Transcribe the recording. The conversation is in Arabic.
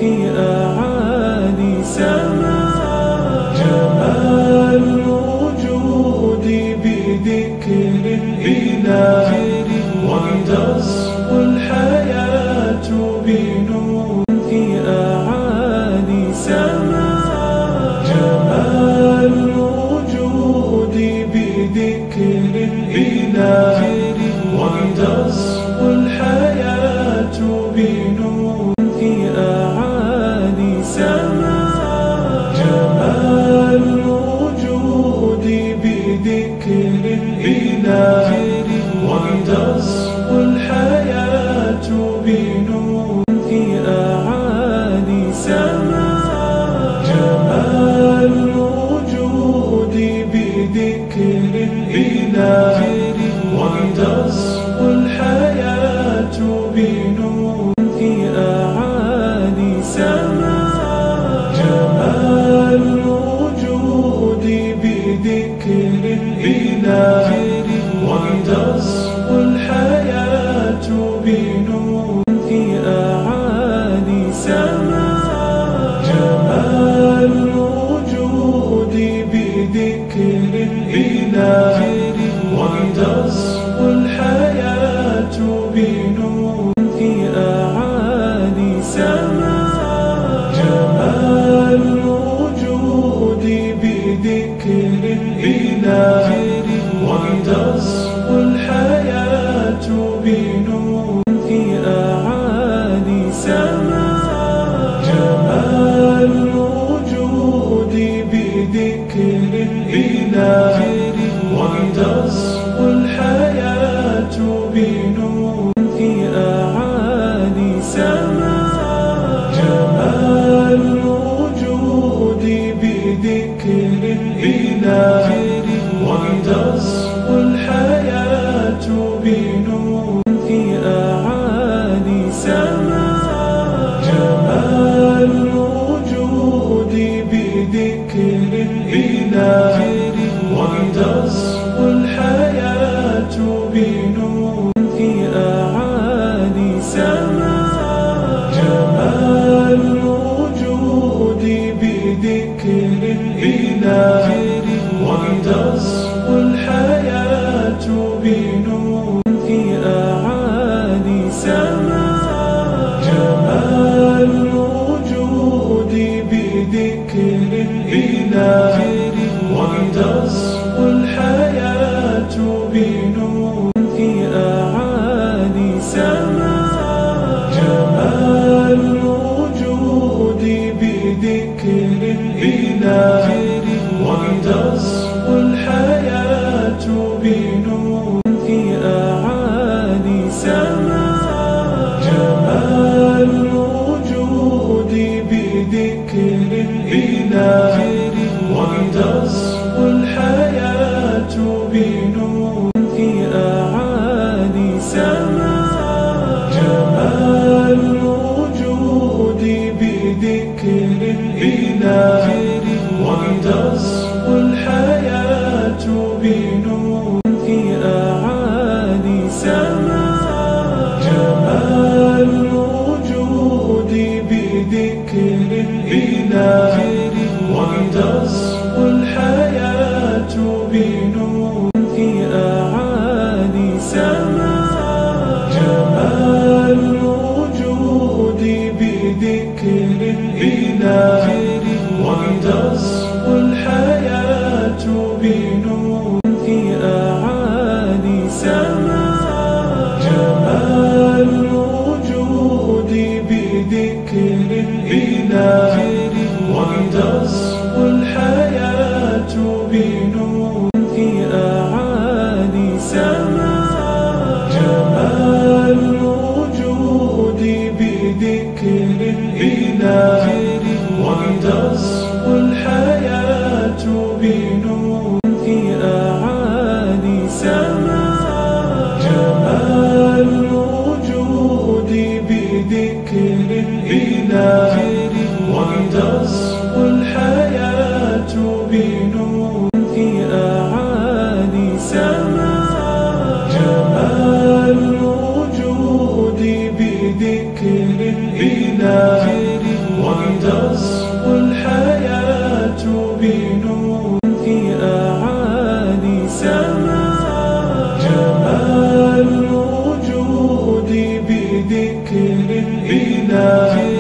في أعالي سماء. جمال الوجود بذكر الإله، وتصفو الحياة بنور في أعالي سماء. جمال الوجود بذكر الإله، وتصفو الحياة بنور في أعالي سماء. جمال الوجود بذكر الإله، وتصفو الحياة بنور في أعالي سماء. جمال الوجود بذكر الإله، وتصفو الحياة بنور في أعالي سماء. جمال الوجود بذكر الإله، وتصفو الحياة بنور في أعالي سماء. جمال الوجود بذكر الإله، وتصفو الحياة بنور في أعالي سماء. جمال الوجود بذكر الإله، وتصفو الحياة بنور في أعالي سماء. جمال الوجود بذكر الإله، وتصفو الحياة بنور في أعالي سماء. جمال الوجود بذكر الإله، وتصفو الحياة بنور في أعالي سماء. جمال الوجود بذكر الإله، وتصفو الحياة بنور في أعالي سماء. جمال الوجود بذكر الإله، وتصفو الحياة بنور في أعالي سماء. جمال الوجود بذكر الإله، وتصفو الحياة بنور في أعالي سماء. جمال الوجود بذكر الإله، وتصفو الحياة بنور في أعالي سماء. جمال الوجود بذكر الإله، وتصفو الحياة بنور في أعالي سماء. جمال الوجود بذكر الإله، وتصفو الحياة بنور في أعالي سماء. جمال الوجود بذكر الإله، وتصفو الحياة بنور في أعالي سماء. جمال الوجود بذكر الإله، وتصفو الحياة بنور في أعالي سماء. جمال الوجود بذكر الإله، وتصفو الحياة بنور في أعالي سماء. جمال الوجود بذكر الإله، وتصفو الحياة بنور في أعالي سماء. جمال الوجود بذكر الإله، وتصفو الحياة بنور في أعالي سماء. جمال الوجود بذكر الإله، الدنيا